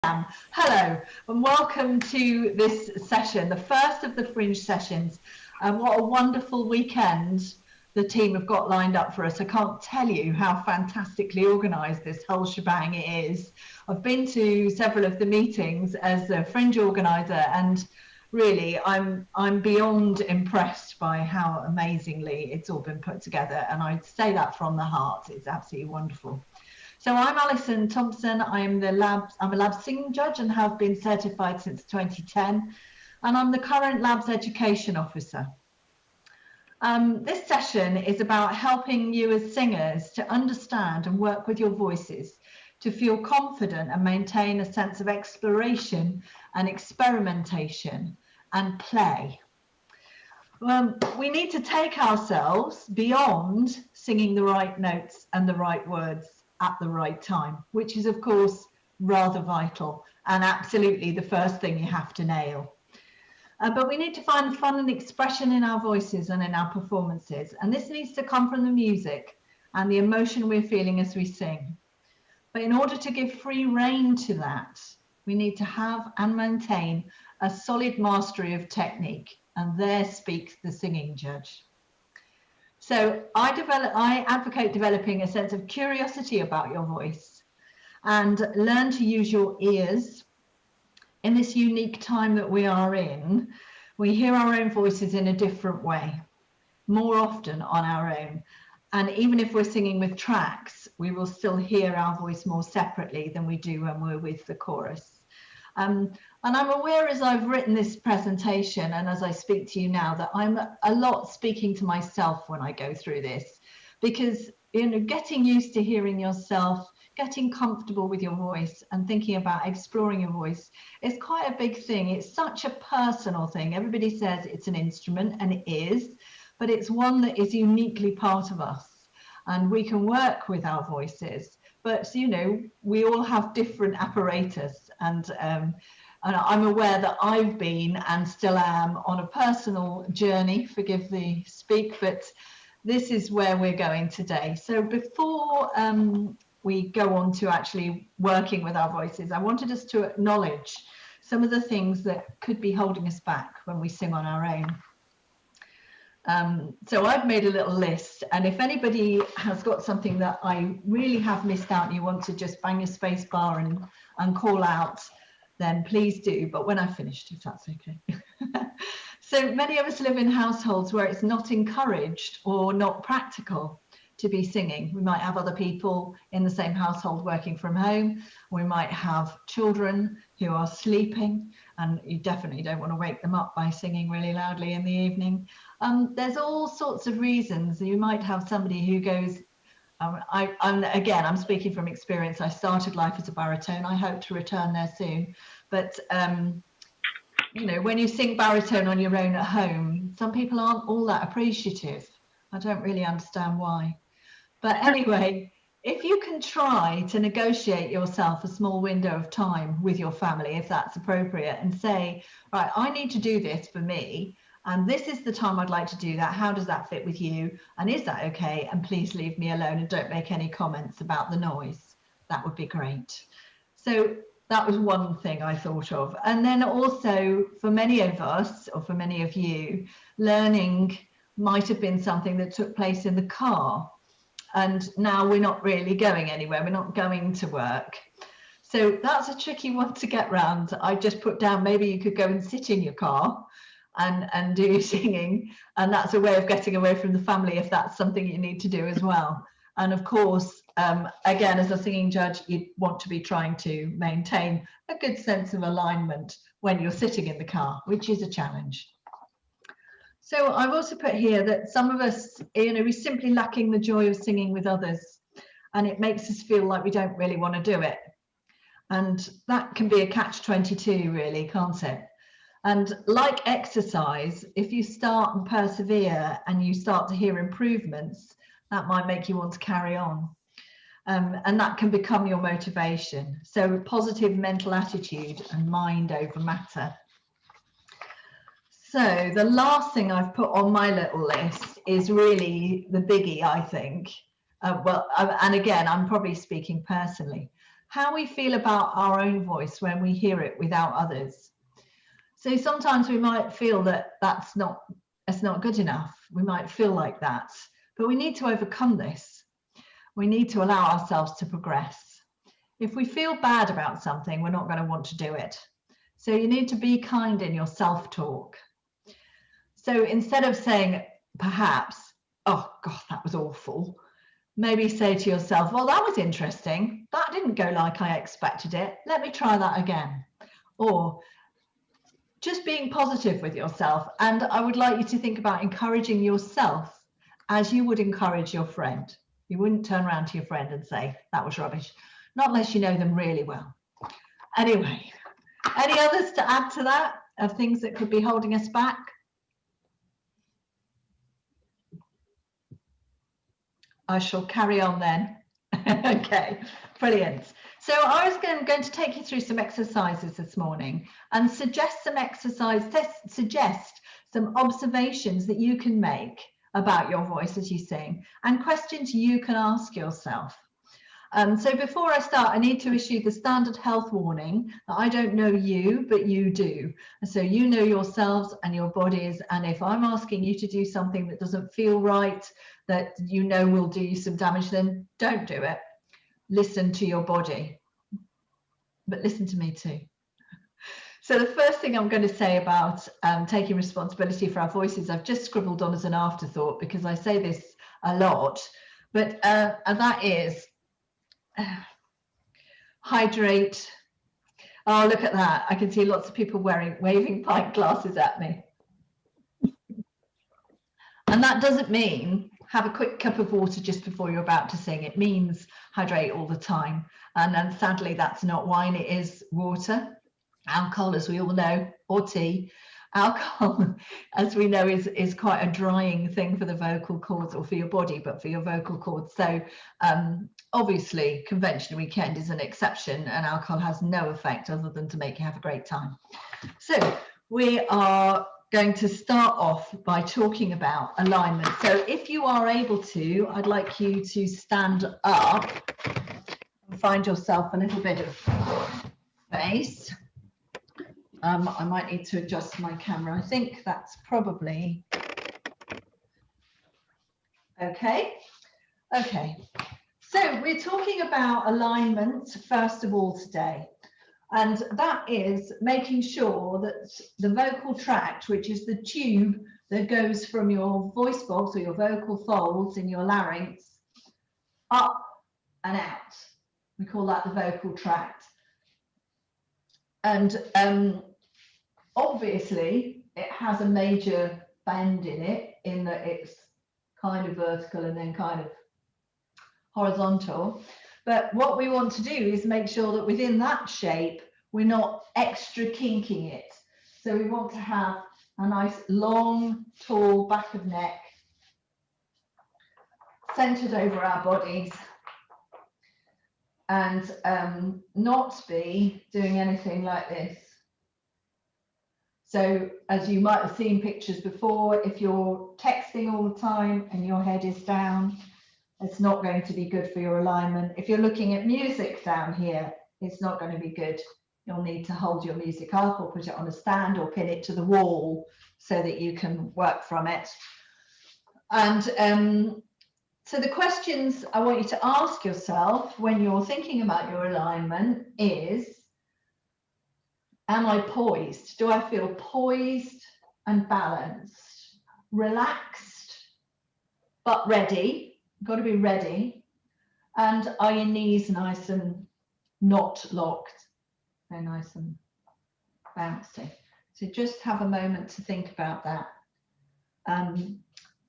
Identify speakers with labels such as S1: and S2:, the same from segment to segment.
S1: Hello and welcome to this session, the first of the Fringe sessions. And what a wonderful weekend the team have got lined up for us. I can't tell you how fantastically organised this whole shebang is. I've been to several of the meetings as a Fringe organiser, and really I'm beyond impressed by how amazingly it's all been put together, and I say that from the heart. It's absolutely wonderful. So I'm Alison Thompson. I'm a lab singing judge and have been certified since 2010, and I'm the current labs education officer. This session is about helping you as singers to understand and work with your voices, to feel confident and maintain a sense of exploration and experimentation and play. We need to take ourselves beyond singing the right notes and the right words at the right time, which is of course rather vital and absolutely the first thing you have to nail. But we need to find fun and expression in our voices and in our performances, and this needs to come from the music and the emotion we're feeling as we sing. But in order to give free rein to that, we need to have and maintain a solid mastery of technique, and there speaks the singing judge. So I advocate developing a sense of curiosity about your voice and learn to use your ears. In this unique time that we are in, we hear our own voices in a different way, more often on our own. And even if we're singing with tracks, we will still hear our voice more separately than we do when we're with the chorus. And I'm aware as I've written this presentation and as I speak to you now that I'm a lot speaking to myself when I go through this, because getting used to hearing yourself, getting comfortable with your voice and thinking about exploring your voice is quite a big thing. It's such a personal thing. Everybody says it's an instrument, and it is, but it's one that is uniquely part of us, and we can work with our voices. But we all have different apparatus, and I'm aware that I've been and still am on a personal journey, forgive the speak, but this is where we're going today. So before we go on to actually working with our voices, I wanted us to acknowledge some of the things that could be holding us back when we sing on our own. So I've made a little list, and if anybody has got something that I really have missed out and you want to just bang your space bar and call out, then please do, but when I've finished, if that's okay. So many of us live in households where it's not encouraged or not practical to be singing. We might have other people in the same household working from home. We might have children who are sleeping, and you definitely don't want to wake them up by singing really loudly in the evening. There's all sorts of reasons. You might have somebody who goes, I'm speaking from experience. I started life as a baritone. I hope to return there soon. But when you sing baritone on your own at home, some people aren't all that appreciative. I don't really understand why. But anyway, if you can try to negotiate yourself a small window of time with your family, if that's appropriate, and say, right, I need to do this for me, and this is the time I'd like to do that. How does that fit with you? And is that okay? And please leave me alone and don't make any comments about the noise. That would be great. So that was one thing I thought of. And then also for many of us, or for many of you, learning might have been something that took place in the car. And now we're not really going anywhere. We're not going to work. So that's a tricky one to get round. I just put down, maybe you could go and sit in your car and do your singing. And that's a way of getting away from the family if that's something you need to do as well. And of course, again, as a singing judge, you want to be trying to maintain a good sense of alignment when you're sitting in the car, which is a challenge. So I've also put here that some of us, we're simply lacking the joy of singing with others, and it makes us feel like we don't really want to do it. And that can be a catch-22 really, can't it? And like exercise, if you start and persevere and you start to hear improvements, that might make you want to carry on. And that can become your motivation. So positive mental attitude and mind over matter. So the last thing I've put on my little list is really the biggie, I think. And again, I'm probably speaking personally. how we feel about our own voice when we hear it without others. So sometimes we might feel that that's not good enough. We might feel like that, but we need to overcome this. We need to allow ourselves to progress. If we feel bad about something, we're not going to want to do it. So you need to be kind in your self-talk. So instead of saying, perhaps, oh God, that was awful, maybe say to yourself, well, that was interesting. That didn't go like I expected it. Let me try that again. Or just being positive with yourself. And I would like you to think about encouraging yourself as you would encourage your friend. You wouldn't turn around to your friend and say, that was rubbish, not unless you know them really well. Anyway, any others to add to that of things that could be holding us back? I shall carry on then. Okay, brilliant. So I was going to take you through some exercises this morning and suggest some observations that you can make about your voice as you sing and questions you can ask yourself. So before I start, I need to issue the standard health warning that I don't know you, but you do. So you know yourselves and your bodies. And if I'm asking you to do something that doesn't feel right, that you know will do you some damage, then don't do it. Listen to your body, but listen to me too. So the first thing I'm going to say about taking responsibility for our voices, I've just scribbled on as an afterthought because I say this a lot, but and that is hydrate. Oh, look at that. I can see lots of people waving pint glasses at me. And that doesn't mean have a quick cup of water just before you're about to sing. It means hydrate all the time. And sadly, that's not wine, it is water. Alcohol, as we all know, or tea. Alcohol, as we know, is quite a drying thing for the vocal cords, or for your body, but for your vocal cords. So obviously, Convention Weekend is an exception, and alcohol has no effect other than to make you have a great time. So we are going to start off by talking about alignment. So if you are able to, I'd like you to stand up and find yourself a little bit of space. I might need to adjust my camera. I think that's probably okay. Okay, so we're talking about alignment first of all today, and that is making sure that the vocal tract, which is the tube that goes from your voice box or your vocal folds in your larynx up and out. We call that the vocal tract. And obviously, it has a major bend in it, in that it's kind of vertical and then kind of horizontal. But what we want to do is make sure that within that shape, we're not extra kinking it. So we want to have a nice long, tall back of neck, centered over our bodies, and not be doing anything like this. So as you might have seen pictures before, if you're texting all the time and your head is down, it's not going to be good for your alignment. If you're looking at music down here, it's not going to be good. You'll need to hold your music up or put it on a stand or pin it to the wall so that you can work from it. And so the questions I want you to ask yourself when you're thinking about your alignment is, am I poised? Do I feel poised and balanced, relaxed, but ready? Got to be ready. And are your knees nice and not locked? They're nice and bouncy. So just have a moment to think about that.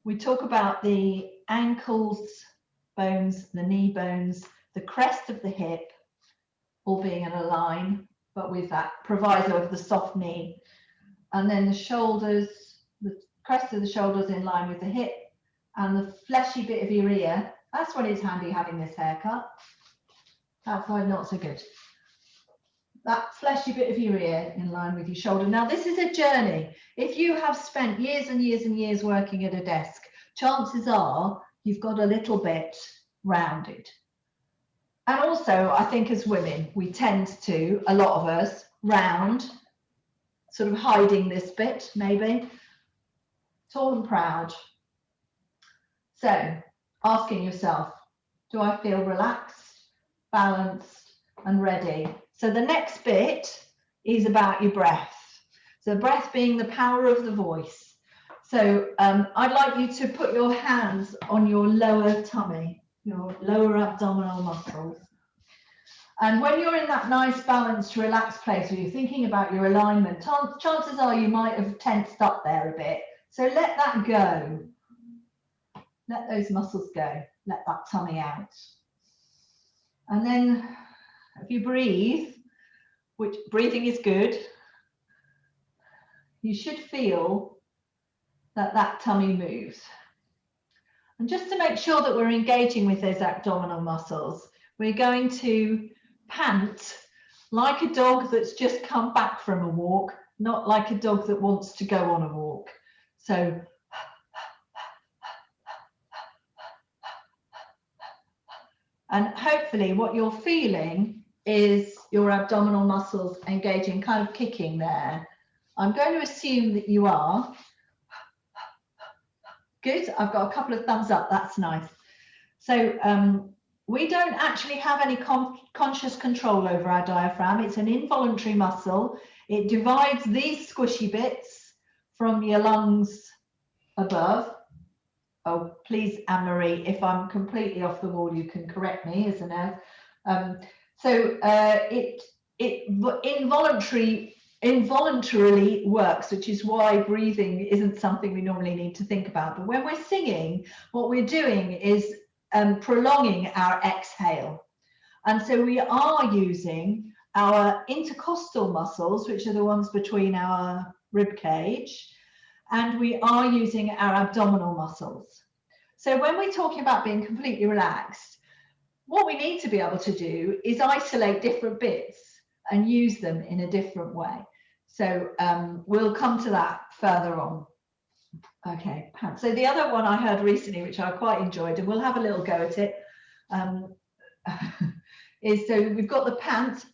S1: We talk about the ankles, bones, the knee bones, the crest of the hip, all being in a line, but with that proviso of the soft knee. And then the shoulders, the crest of the shoulders in line with the hip, and the fleshy bit of your ear. That's when it's handy having this haircut. Outside, not so good. That fleshy bit of your ear in line with your shoulder. Now, this is a journey. If you have spent years and years and years working at a desk, chances are you've got a little bit rounded. And also, I think as women, we tend to, a lot of us, round, sort of hiding this bit, maybe. Tall and proud. So, asking yourself, do I feel relaxed, balanced, and ready? So the next bit is about your breath. So breath being the power of the voice. So I'd like you to put your hands on your lower tummy, your lower abdominal muscles. And when you're in that nice, balanced, relaxed place where you're thinking about your alignment, chances are you might have tensed up there a bit. So let that go. Let those muscles go. Let that tummy out. And then if you breathe, which breathing is good, you should feel that that tummy moves. And just to make sure that we're engaging with those abdominal muscles, we're going to pant like a dog that's just come back from a walk, not like a dog that wants to go on a walk. So and hopefully what you're feeling is your abdominal muscles engaging, kind of kicking there. I'm going to assume that you are. Good, I've got a couple of thumbs up, that's nice. So we don't actually have any conscious control over our diaphragm. It's an involuntary muscle. It divides these squishy bits from your lungs above. Oh, please, Anne-Marie, if I'm completely off the wall, you can correct me, isn't it? It involuntarily works, which is why breathing isn't something we normally need to think about. But when we're singing, what we're doing is prolonging our exhale. And so we are using our intercostal muscles, which are the ones between our rib cage, and we are using our abdominal muscles. So when we're talking about being completely relaxed, what we need to be able to do is isolate different bits and use them in a different way. So we'll come to that further on. Okay, pant. So the other one I heard recently, which I quite enjoyed, and we'll have a little go at it, is so we've got the pant,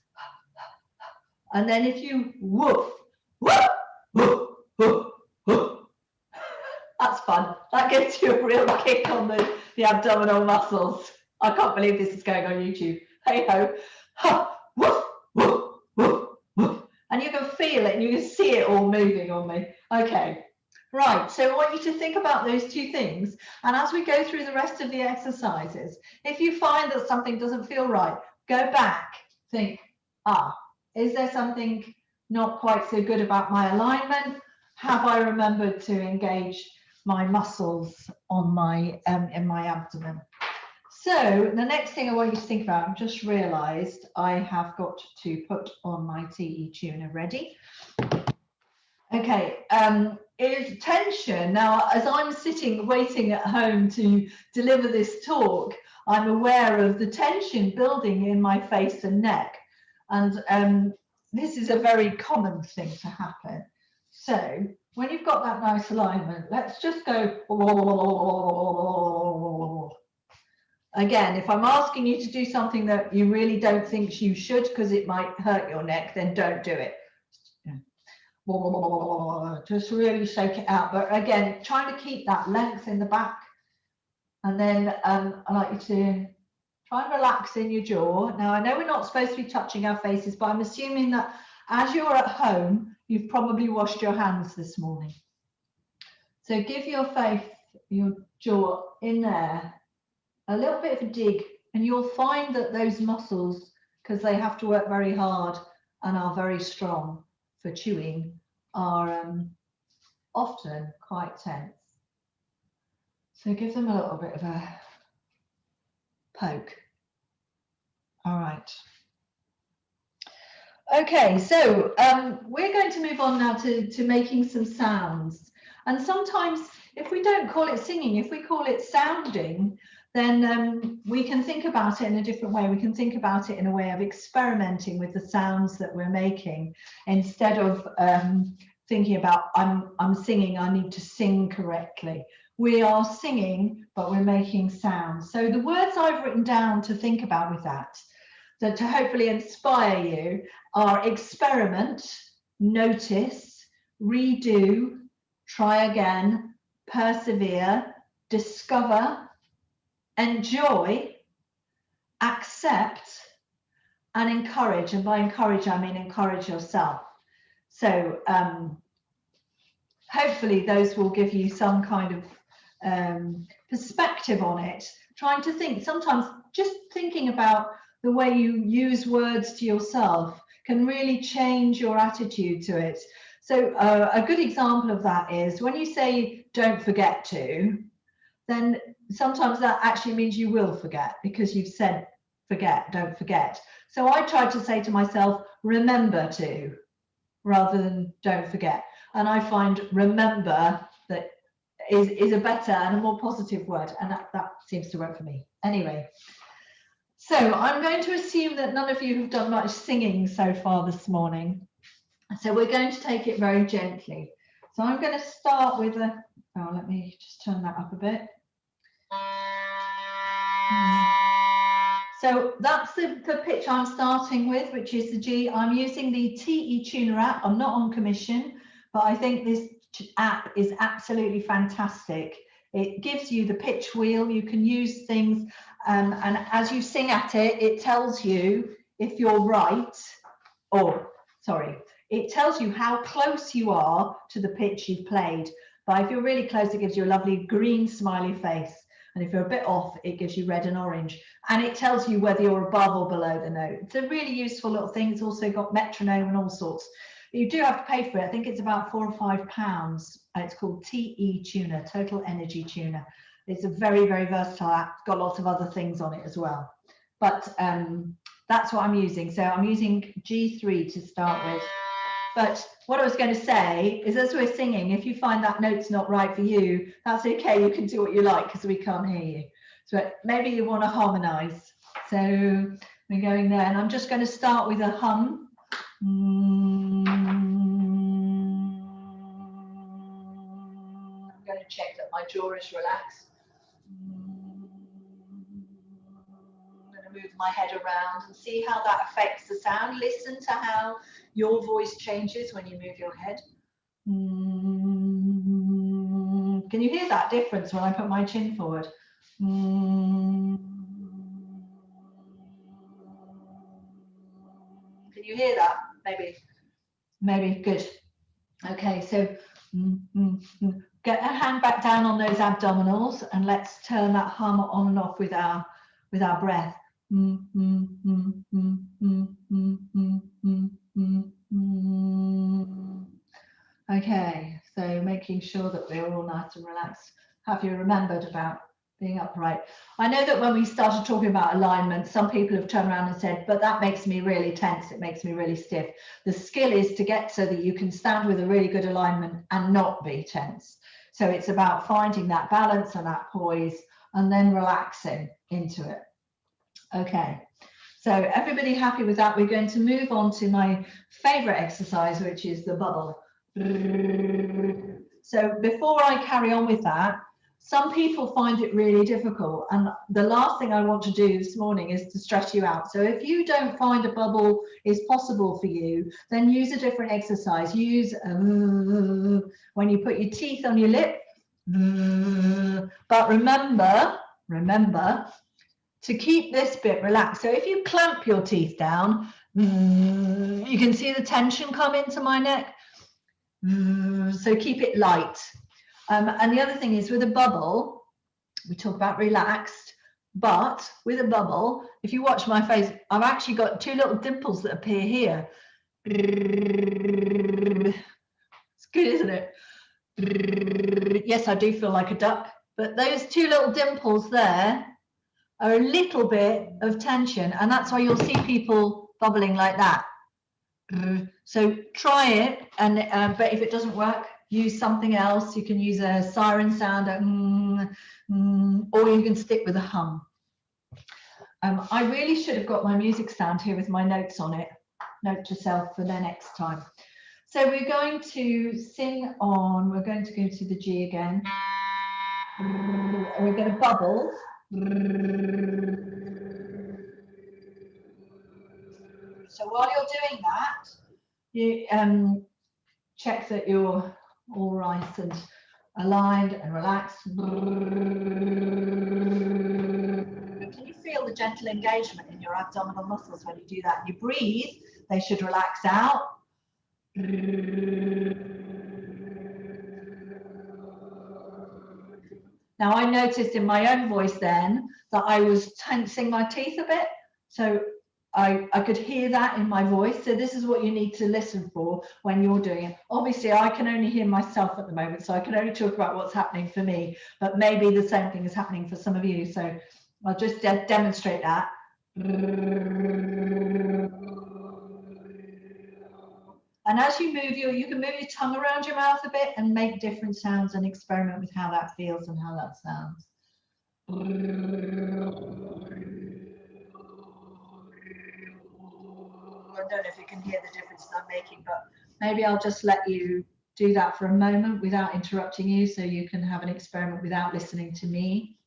S1: and then if you woof, woof, woof, woof, woof. That's fun. That gives you a real kick on the abdominal muscles. I can't believe this is going on YouTube. Hey ho. Ha, woof, woof, woof, woof. And you can feel it and you can see it all moving on me. Okay. Right. So I want you to think about those two things. And as we go through the rest of the exercises, if you find that something doesn't feel right, go back. Think, is there something not quite so good about my alignment? Have I remembered to engage my muscles on my in my abdomen? So the next thing I want you to think about, I've just realized I have got to put on my TE tuner ready. Okay, is tension. Now, as I'm sitting waiting at home to deliver this talk, I'm aware of the tension building in my face and neck. And this is a very common thing to happen. So when you've got that nice alignment, let's just go. Again, if I'm asking you to do something that you really don't think you should because it might hurt your neck, then don't do it. Just really shake it out. But again, trying to keep that length in the back. And then I'd like you to try and relax in your jaw. Now, I know we're not supposed to be touching our faces, but I'm assuming that as you're at home, you've probably washed your hands this morning. So give your face, your jaw in there, a little bit of a dig, and you'll find that those muscles, because they have to work very hard and are very strong for chewing, are often quite tense. So give them a little bit of a poke. All right. Okay, so we're going to move on now to making some sounds. And sometimes if we don't call it singing, if we call it sounding, then we can think about it in a different way. We can think about it in a way of experimenting with the sounds that we're making instead of thinking about I'm singing, I need to sing correctly. we are singing, but we're making sounds. So the words I've written down to think about with that, to hopefully inspire you, are experiment, notice, redo, try again, persevere, discover, enjoy, accept, and encourage. And by encourage, I mean encourage yourself. So hopefully those will give you some kind of perspective on it. Trying to think, sometimes just thinking about the way you use words to yourself can really change your attitude to it. So a good example of that is when you say don't forget to, then sometimes that actually means you will forget, because you've said forget, don't forget. So I try to say to myself, remember to, rather than don't forget. And I find remember that is a better and a more positive word, and that seems to work for me. Anyway, so I'm going to assume that none of you have done much singing so far this morning. So we're going to take it very gently. So I'm going to start with a, oh, let me just turn that up a bit. So that's the pitch I'm starting with, which is the G. I'm using the TE Tuner app. I'm not on commission, but I think this app is absolutely fantastic. It gives you the pitch wheel. You can use things, and as you sing at it, it tells you if you're right, or sorry, it tells you how close you are to the pitch you've played. But if you're really close, it gives you a lovely green smiley face. And if you're a bit off, it gives you red and orange. And it tells you whether you're above or below the note. It's a really useful little thing. It's also got metronome and all sorts. You do have to pay for it. I think it's about £4 or £5. It's called TE Tuner, Total Energy Tuner. It's a very, very versatile app. It's got lots of other things on it as well. But that's what I'm using. So I'm using G3 to start with. But what I was going to say is, as we're singing, if you find that note's not right for you, that's okay. You can do what you like because we can't hear you. So maybe you want to harmonize. So we're going there, and I'm just going to start with a hum. I'm going to check that my jaw is relaxed. I'm going to move my head around and see how that affects the sound. Listen to how your voice changes when you move your head. Can you hear that difference when I put my chin forward? Can you hear that? Maybe, good. Okay, so get a hand back down on those abdominals, and let's turn that hum on and off with our breath. Okay, so making sure that we're all nice and relaxed. Have you remembered about being upright? I know that when we started talking about alignment, some people have turned around and said, but that makes me really tense, it makes me really stiff. The skill is to get so that you can stand with a really good alignment and not be tense. So it's about finding that balance and that poise and then relaxing into it. Okay, so everybody happy with that? We're going to move on to my favorite exercise, which is the bubble. So before I carry on with that, some people find it really difficult, and the last thing I want to do this morning is to stress you out. So if you don't find a bubble is possible for you, then use a different exercise. Use when you put your teeth on your lip, but remember to keep this bit relaxed. So if you clamp your teeth down, you can see the tension come into my neck. So keep it light. And the other thing is, with a bubble, we talk about relaxed, but with a bubble, if you watch my face, I've actually got two little dimples that appear here. It's good, isn't it? Yes, I do feel like a duck, but those two little dimples there are a little bit of tension, and that's why you'll see people bubbling like that. So try it, and but if it doesn't work, use something else. You can use a siren sound, or you can stick with a hum. I really should have got my music stand here with my notes on it. Note to self for the next time. So we're going to sing on, we're going to go to the G again. And we're going to bubble. So while you're doing that, you check that you're all right and aligned and relaxed. Can you feel the gentle engagement in your abdominal muscles when you do that? You breathe, they should relax out. Now I noticed in my own voice then that I was tensing my teeth a bit. So I could hear that in my voice. So this is what you need to listen for when you're doing it. Obviously, I can only hear myself at the moment, so I can only talk about what's happening for me, but maybe the same thing is happening for some of you. So I'll just demonstrate that. And as you move, you can move your tongue around your mouth a bit and make different sounds and experiment with how that feels and how that sounds. I don't know if you can hear the difference I'm making, but maybe I'll just let you do that for a moment without interrupting you, so you can have an experiment without listening to me.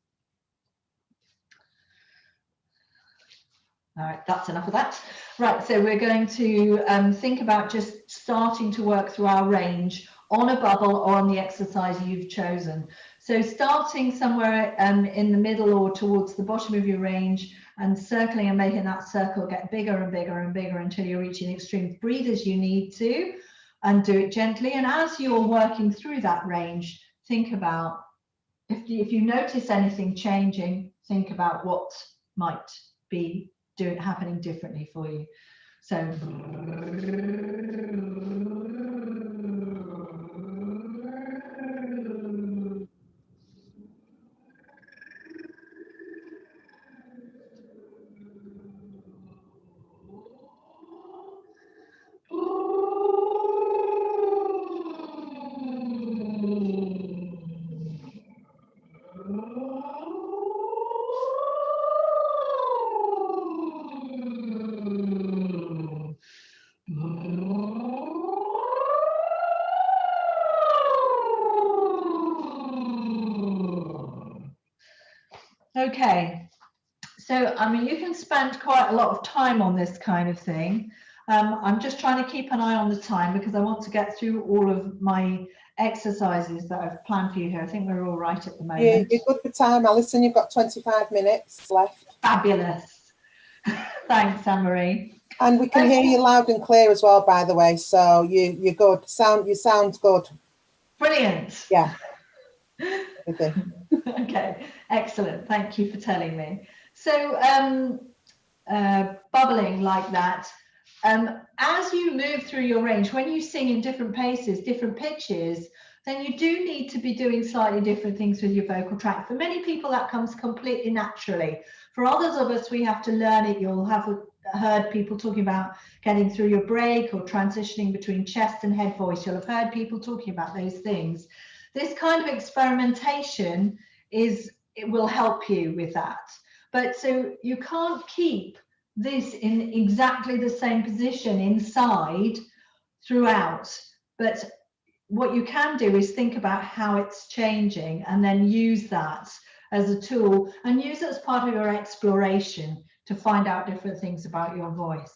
S1: All right, that's enough of that. Right, so we're going to think about just starting to work through our range on a bubble or on the exercise you've chosen. So starting somewhere in the middle or towards the bottom of your range and circling and making that circle get bigger and bigger and bigger until you're reaching the extreme. Breathe as you need to and do it gently. And as you're working through that range, think about if you notice anything changing, think about what might be happening differently for you. So okay, so I mean, you can spend quite a lot of time on this kind of thing. I'm just trying to keep an eye on the time because I want to get through all of my exercises that I've planned for you here. I think we're all right at the moment.
S2: Yeah, you're good for time, Alison. You've got 25 minutes left.
S1: Fabulous. Thanks, Anne-Marie.
S2: And we can hear you loud and clear as well, by the way. So you're good. You sound good.
S1: Brilliant.
S2: Yeah.
S1: Okay, excellent. Thank you for telling me. So bubbling like that, as you move through your range, when you sing in different paces, different pitches, then you do need to be doing slightly different things with your vocal tract. For many people, that comes completely naturally. For others of us, we have to learn it. You'll have heard people talking about getting through your break or transitioning between chest and head voice. You'll have heard people talking about those things. This kind of experimentation it will help you with that. But so you can't keep this in exactly the same position inside throughout. But what you can do is think about how it's changing and then use that as a tool and use it as part of your exploration to find out different things about your voice.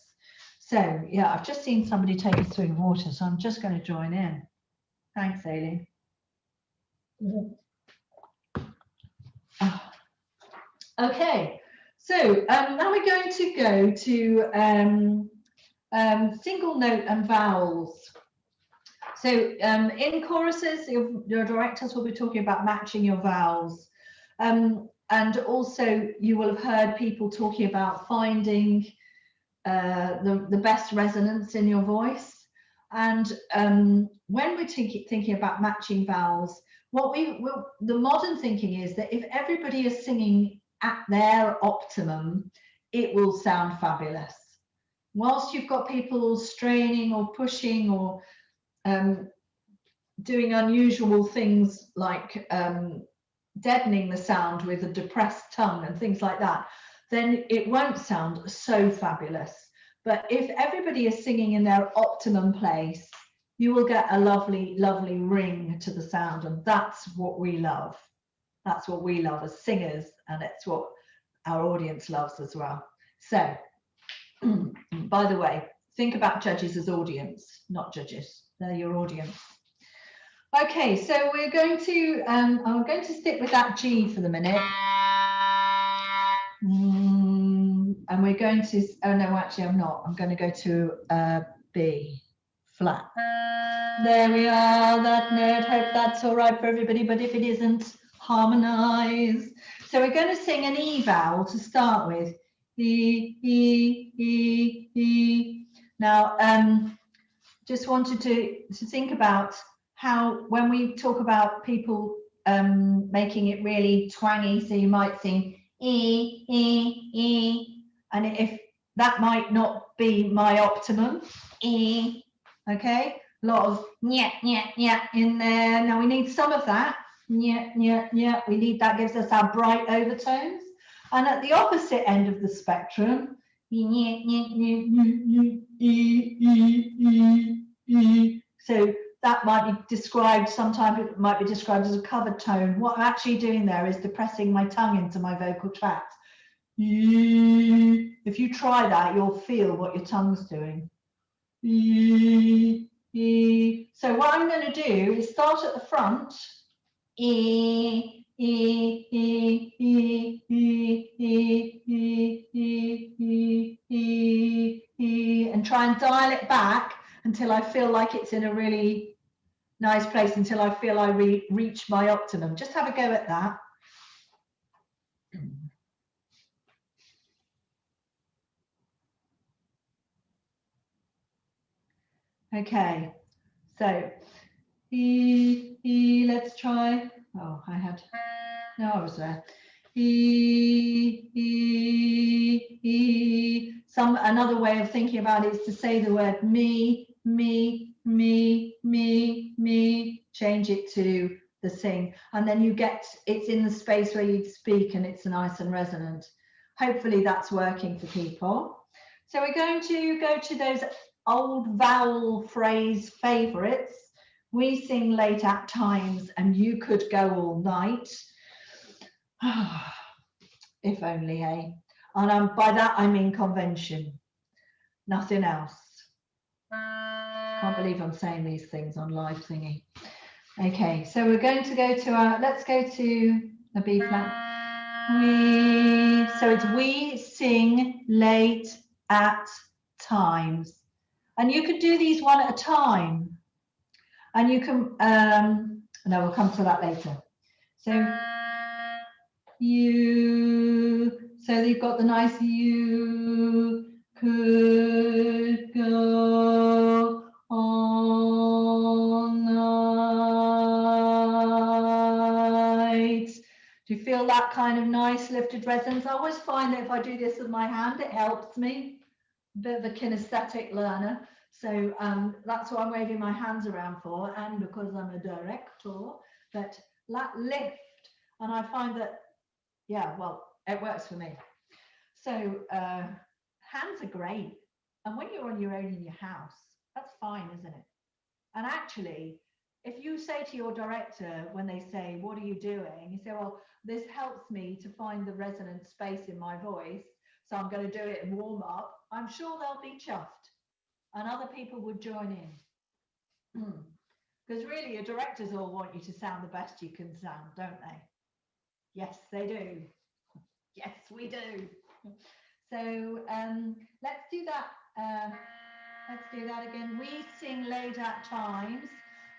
S1: So yeah, I've just seen somebody take us through the water, so I'm just going to join in. Thanks, Aileen. Okay, so now we're going to go to single note and vowels. So in choruses, your directors will be talking about matching your vowels. And also you will have heard people talking about finding the best resonance in your voice. And when we're thinking about matching vowels, the modern thinking is that if everybody is singing at their optimum, it will sound fabulous. Whilst you've got people straining or pushing or doing unusual things like deadening the sound with a depressed tongue and things like that, then it won't sound so fabulous. But if everybody is singing in their optimum place, you will get a lovely, lovely ring to the sound, and that's what we love. That's what we love as singers, and it's what our audience loves as well. So, by the way, think about judges as audience, not judges. They're your audience. Okay, so we're going to, I'm going to stick with that G for the minute. And we're going to, oh no, actually I'm not. I'm going to go to B flat. There we are, that note. Hope that's all right for everybody, but if it isn't, harmonize. So we're going to sing an E vowel to start with. E, E, E, E. Now, just wanted to think about how, when we talk about people making it really twangy, so you might sing E, E, E, and if that might not be my optimum, E, okay? A lot of nya in there. Now we need some of that. Nya. We need that, gives us our bright overtones. And at the opposite end of the spectrum, so that might be described, sometimes it might be described as a covered tone. What I'm actually doing there is depressing my tongue into my vocal tract. If you try that, you'll feel what your tongue's doing. So what I'm going to do is start at the front, and try and dial it back until I feel like it's in a really nice place, until I feel I reach my optimum. Just have a go at that. Okay, so let's try. Oh, I was there. Another way of thinking about it is to say the word me, change it to the sing, and then you get, it's in the space where you speak and it's nice and resonant. Hopefully that's working for people. So we're going to go to those old vowel phrase favorites. We sing late at times and you could go all night. If only, eh? And by that I mean convention, nothing else. Can't believe I'm saying these things on live thingy. Okay, so we're going to go to our, let's go to the B flat. So it's we sing late at times. And you could do these one at a time. And you can, no, we'll come to that later. So so you've got the nice you could go all night. Do you feel that kind of nice lifted resonance? I always find that if I do this with my hand, it helps me. A bit of a kinesthetic learner. So that's what I'm waving my hands around for, and because I'm a director, that lift, and I find that, yeah, well, it works for me. So hands are great, and when you're on your own in your house, that's fine, isn't it? And actually, if you say to your director when they say, what are you doing? You say, well, this helps me to find the resonant space in my voice, so I'm going to do it and warm up. I'm sure they'll be chuffed, and other people would join in. Because really, your directors all want you to sound the best you can sound, don't they? Yes, they do. Yes, we do. So let's do that. Let's do that again. We sing late at times,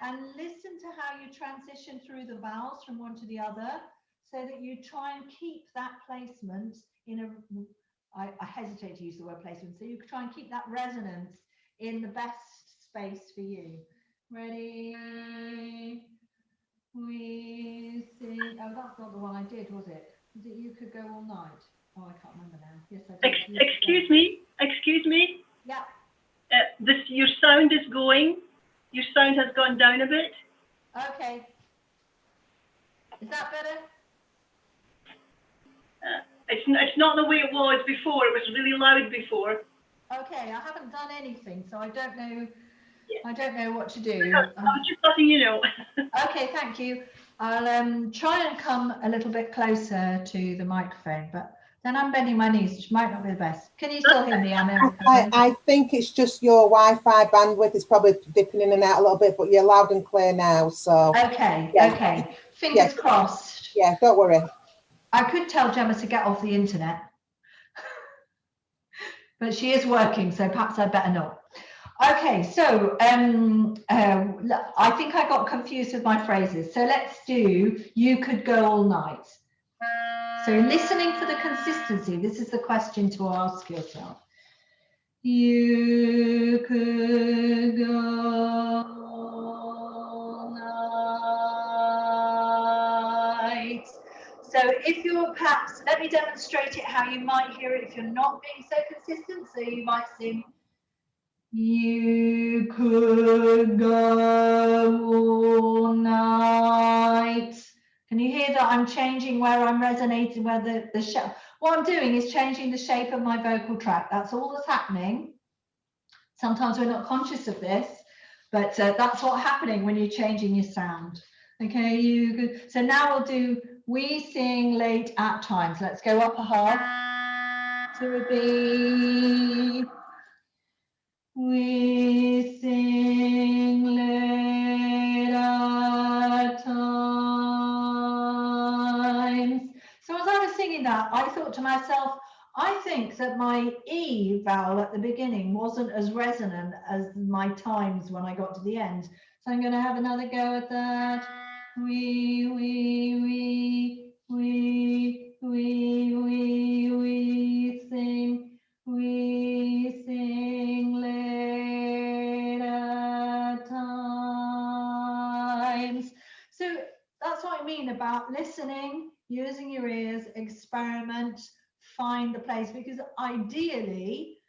S1: and listen to how you transition through the vowels from one to the other, so that you try and keep that placement in a, I hesitate to use the word placement, so you try and keep that resonance in the best space for you. Ready? We sing, oh, that's not the one I did, was it? Was it you could go all night? Oh, I can't remember now. Yes, I did.
S3: Excuse me.
S1: Yeah.
S3: Your sound is going. Your sound has gone down a bit.
S1: Okay. Is that better?
S3: It's not the way it was before. It was really loud before.
S1: Okay, I haven't done anything, so I don't know. Yeah. I don't know what to do.
S3: I was just letting you know.
S1: Okay, thank you. I'll try and come a little bit closer to the microphone, but then I'm bending my knees, which might not be the best. Can you still hear me, Anna?
S2: I think it's just your Wi-Fi bandwidth is probably dipping in and out a little bit, but you're loud and clear now. So
S1: okay,
S2: yeah.
S1: okay. Fingers crossed.
S2: Yeah, don't worry.
S1: I could tell Gemma to get off the internet, but she is working, so perhaps I better not. Okay, so I think I got confused with my phrases. So let's do "you could go all night." So listening for the consistency, this is the question to ask yourself. You could go all night. So if you're perhaps, let me demonstrate it how you might hear it if you're not being so consistent. So you might sing, you could go all night. Can you hear that I'm changing where I'm resonating, where the shape? What I'm doing is changing the shape of my vocal tract. That's all that's happening. Sometimes we're not conscious of this, but that's what's happening when you're changing your sound. Okay, you could. So now we'll do we sing late at times. Let's go up a half. So it would be we sing late at times. So as I was singing that, I thought to myself, I think that my E vowel at the beginning wasn't as resonant as my times when I got to the end. So I'm going to have another go at that. We sing. We sing late at times. So that's what I mean about listening, using your ears, experiment, find the place, because ideally,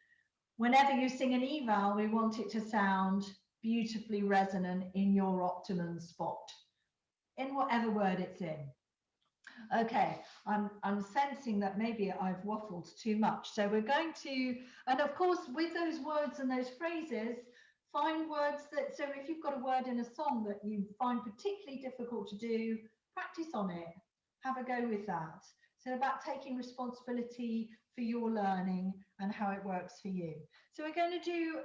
S1: whenever you sing an E vowel, we want it to sound beautifully resonant in your optimum spot, in whatever word it's in. Okay, I'm sensing that maybe I've waffled too much. So we're going to, and of course, with those words and those phrases, find words that, so if you've got a word in a song that you find particularly difficult to do, practice on it. Have a go with that. So about taking responsibility for your learning and how it works for you. So we're going to do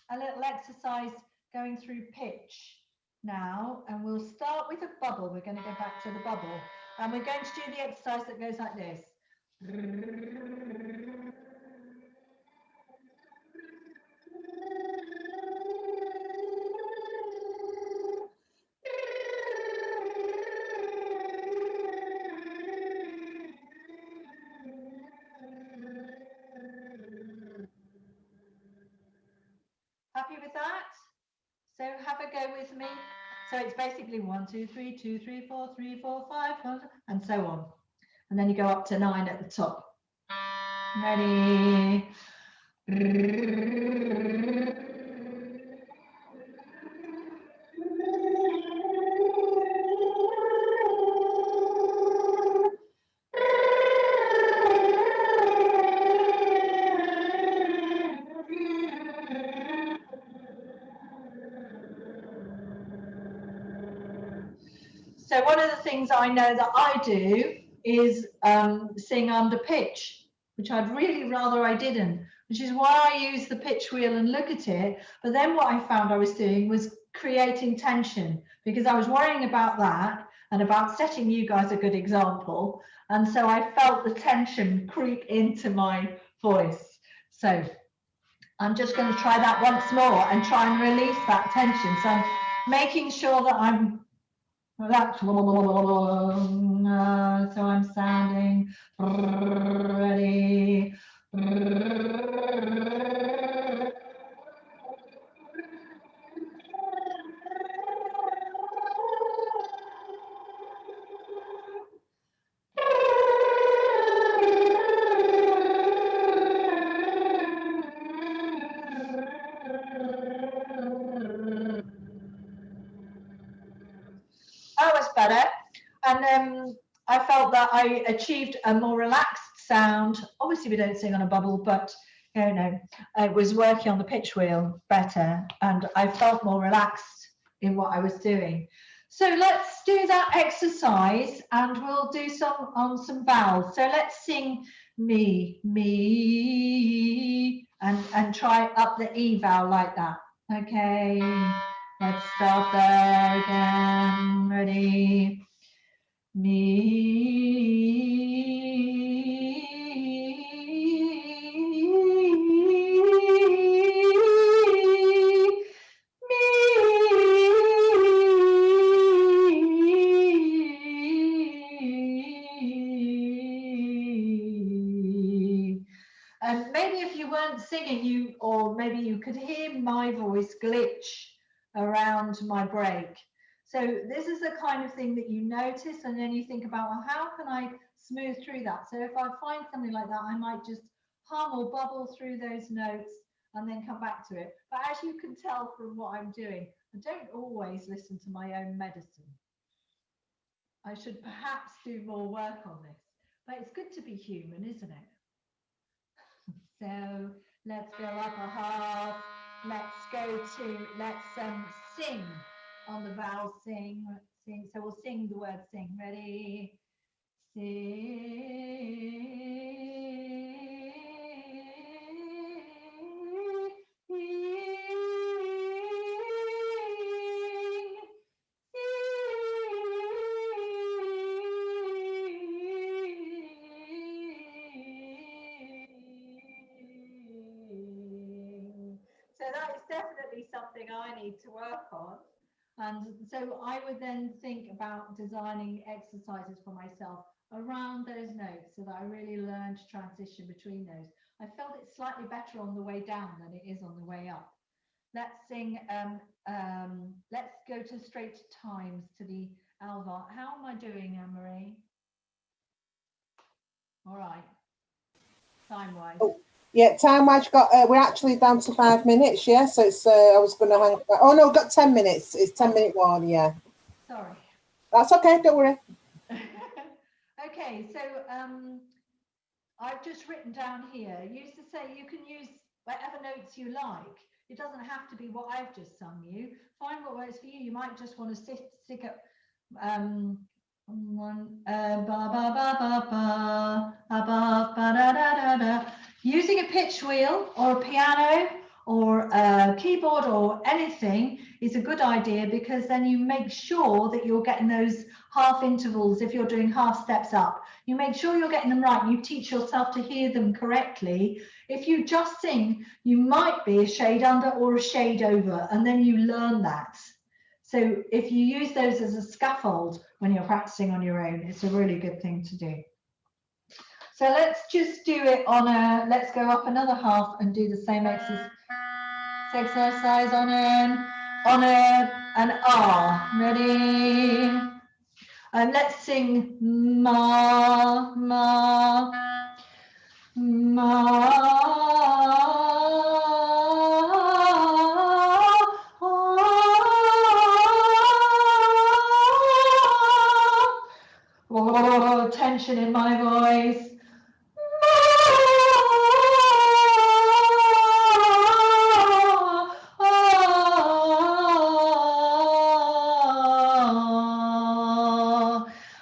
S1: a little exercise going through pitch now, and we'll start with a bubble. We're going to go back to the bubble. And we're going to do the exercise that goes like this. Happy with that? So have a go with me. So it's basically 1, 2, 3, 2, 3, 4, 3, 4, 5, 5, and so on. And then you go up to 9 at the top. Ready? So one of the things I know that I do is sing under pitch, which I'd really rather I didn't, which is why I use the pitch wheel and look at it. But then what I found I was doing was creating tension, because I was worrying about that and about setting you guys a good example. And so I felt the tension creep into my voice. So I'm just going to try that once more and try and release that tension. So I'm making sure that I'm relaxed. So I'm sounding ready. That was better. And I felt that I achieved a more relaxed sound. Obviously, we don't sing on a bubble, but you know, it was working on the pitch wheel better, and I felt more relaxed in what I was doing. So let's do that exercise and we'll do some vowels. So let's sing me, and try up the E vowel like that. Okay, let's start there again. Ready? And maybe if you weren't singing, or maybe you could hear my voice glitch around my break. So this is the kind of thing that you notice, and then you think about, well, how can I smooth through that? So if I find something like that, I might just hum or bubble through those notes and then come back to it. But as you can tell from what I'm doing, I don't always listen to my own medicine. I should perhaps do more work on this, but it's good to be human, isn't it? So let's go up a half. Let's sing on the vowel sing. Sing. So we'll sing the word sing. Ready? So that is definitely something I need to work on. And so I would then think about designing exercises for myself around those notes so that I really learned to transition between those. I felt it slightly better on the way down than it is on the way up. Let's sing, let's go to straight times to the Alva. How am I doing, Anne-Marie? All right, time-wise.
S2: Oh, yeah, time-wise, we're actually down to 5 minutes, yeah? So it's, I was going to hang back. Oh, no, we've got 10 minutes. It's 10-minute one, yeah.
S1: Sorry.
S2: That's okay, don't worry.
S1: Okay, so I've just written down here, used to say you can use whatever notes you like. It doesn't have to be what I've just sung you. Find what works for you. You might just want to stick up one ba ba ba ba ba ba ba da da da da. Using a pitch wheel or a piano or a keyboard or anything is a good idea, because then you make sure that you're getting those half intervals. If you're doing half steps up, you make sure you're getting them right. You teach yourself to hear them correctly. If you just sing, you might be a shade under or a shade over, and then you learn that. So if you use those as a scaffold when you're practicing on your own, it's a really good thing to do. So let's just do it on a, let's go up another half and do the same exercise on an R. Ready? Let's sing ma, ma, ma. Oh, tension in my voice.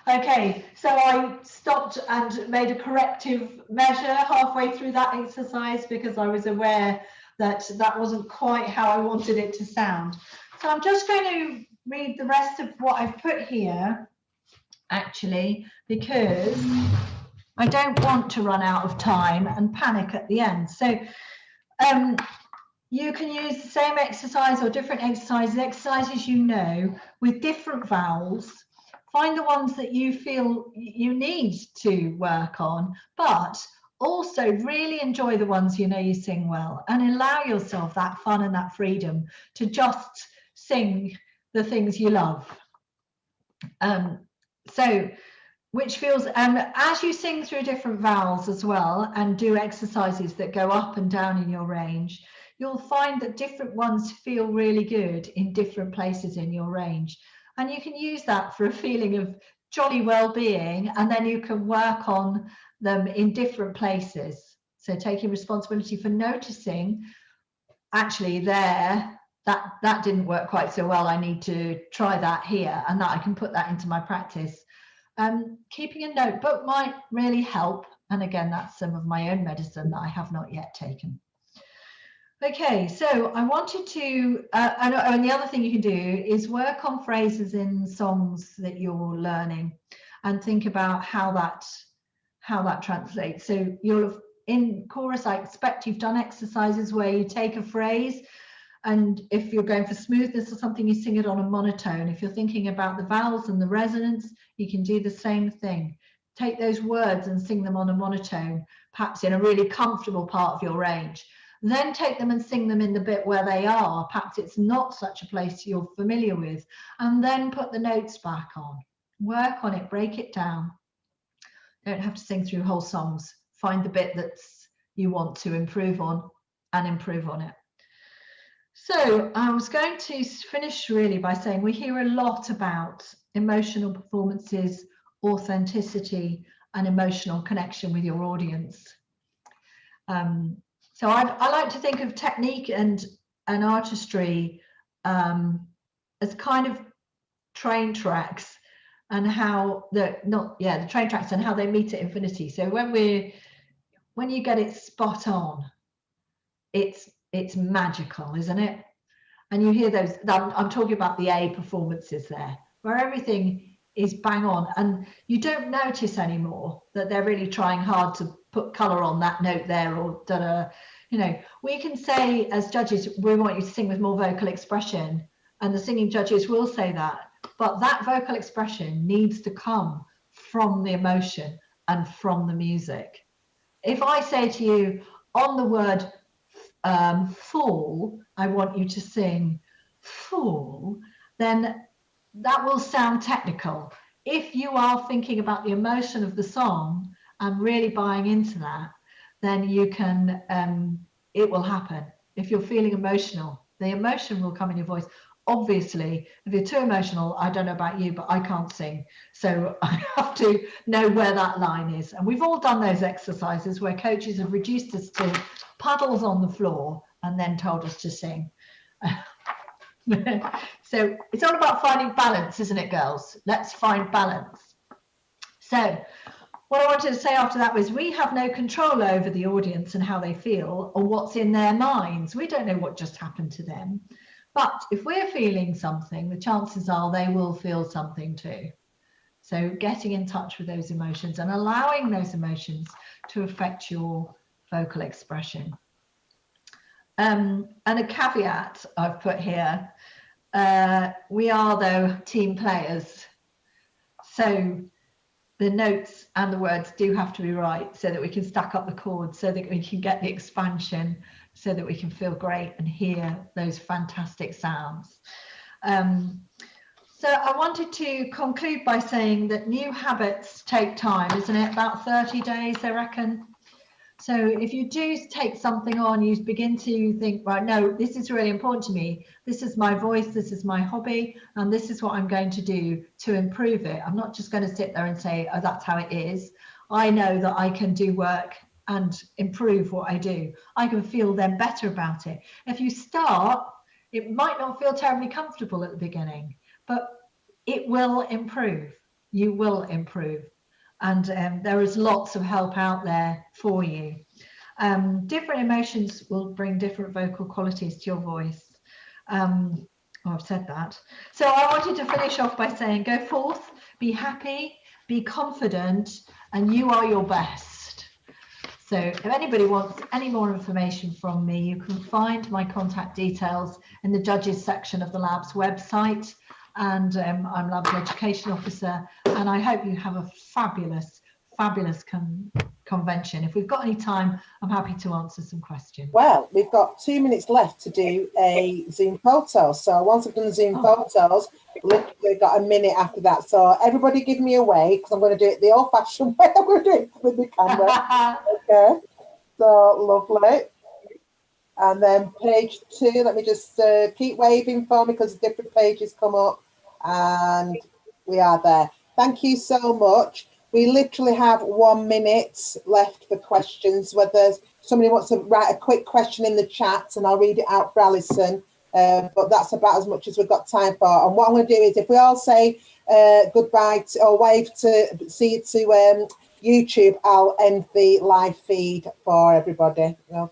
S1: Okay, so I stopped and made a corrective measure halfway through that exercise because I was aware that that wasn't quite how I wanted it to sound. So I'm just going to read the rest of what I've put here, actually, because I don't want to run out of time and panic at the end. So you can use the same exercise or different exercises you know, with different vowels. Find the ones that you feel you need to work on, but also really enjoy the ones you know you sing well, and allow yourself that fun and that freedom to just sing the things you love. Which feels, and as you sing through different vowels as well and do exercises that go up and down in your range, you'll find that different ones feel really good in different places in your range. And you can use that for a feeling of jolly well-being, and then you can work on them in different places. So taking responsibility for noticing, actually there, that didn't work quite so well. I need to try that here, and that I can put that into my practice. Keeping a notebook might really help. And again, that's some of my own medicine that I have not yet taken. Okay, so I wanted to, and the other thing you can do is work on phrases in songs that you're learning and think about how that translates. So you'll have, in chorus, I expect you've done exercises where you take a phrase, and if you're going for smoothness or something, you sing it on a monotone. If you're thinking about the vowels and the resonance, you can do the same thing. Take those words and sing them on a monotone, perhaps in a really comfortable part of your range. Then take them and sing them in the bit where they are. Perhaps it's not such a place you're familiar with. And then put the notes back on. Work on it, break it down. Don't have to sing through whole songs. Find the bit that's you want to improve on and improve on it. So I was going to finish really by saying we hear a lot about emotional performances, authenticity, and emotional connection with your audience. So I like to think of technique and artistry as kind of train tracks, and how the train tracks and how they meet at infinity. So when you get it spot on, it's magical, isn't it? And you hear those, I'm talking about the A performances there, where everything is bang on, and you don't notice anymore that they're really trying hard to put color on that note there, or you know, we can say as judges, we want you to sing with more vocal expression, and the singing judges will say that, but that vocal expression needs to come from the emotion and from the music. If I say to you on the word fall, I want you to sing fall, then that will sound technical. If you are thinking about the emotion of the song and really buying into that, then you can, it will happen. If you're feeling emotional, the emotion will come in your voice. Obviously, if you're too emotional, I don't know about you, but I can't sing. So I have to know where that line is. And we've all done those exercises where coaches have reduced us to puddles on the floor and then told us to sing. So it's all about finding balance, isn't it, girls? Let's find balance. So what I wanted to say after that was we have no control over the audience and how they feel or what's in their minds. We don't know what just happened to them. But if we're feeling something, the chances are they will feel something too. So getting in touch with those emotions and allowing those emotions to affect your vocal expression. And a caveat I've put here, we are though team players. So the notes and the words do have to be right so that we can stack up the chords, so that we can get the expansion, so that we can feel great and hear those fantastic sounds. So I wanted to conclude by saying that new habits take time, isn't it? About 30 days, I reckon. So if you do take something on, you begin to think, right, no, this is really important to me. This is my voice, this is my hobby, and this is what I'm going to do to improve it. I'm not just going to sit there and say, oh, that's how it is. I know that I can do work and improve what I do. I can feel then better about it. If you start, it might not feel terribly comfortable at the beginning, but it will improve. You will improve. And there is lots of help out there for you. Different emotions will bring different vocal qualities to your voice. Oh, I've said that. So I wanted to finish off by saying, go forth, be happy, be confident, and you are your best. So if anybody wants any more information from me, you can find my contact details in the judges section of the lab's website. And I'm Lab's Education Officer, and I hope you have a fabulous convention. If we've got any time, I'm happy to answer some questions.
S2: Well, we've got 2 minutes left to do a Zoom photo. So once I've done the Zoom photos, we've got a minute after that. So everybody give me a wave, because I'm going to do it the old-fashioned way. I'm going to do it with the camera. Okay, so lovely. And then page 2, let me just keep waving for me because different pages come up, and we are there. Thank you so much. We literally have 1 minute left for questions. Whether somebody wants to write a quick question in the chat and I'll read it out for Alison, but that's about as much as we've got time for. And what I'm going to do is, if we all say goodbye or wave to see you to YouTube, I'll end the live feed for everybody. Okay.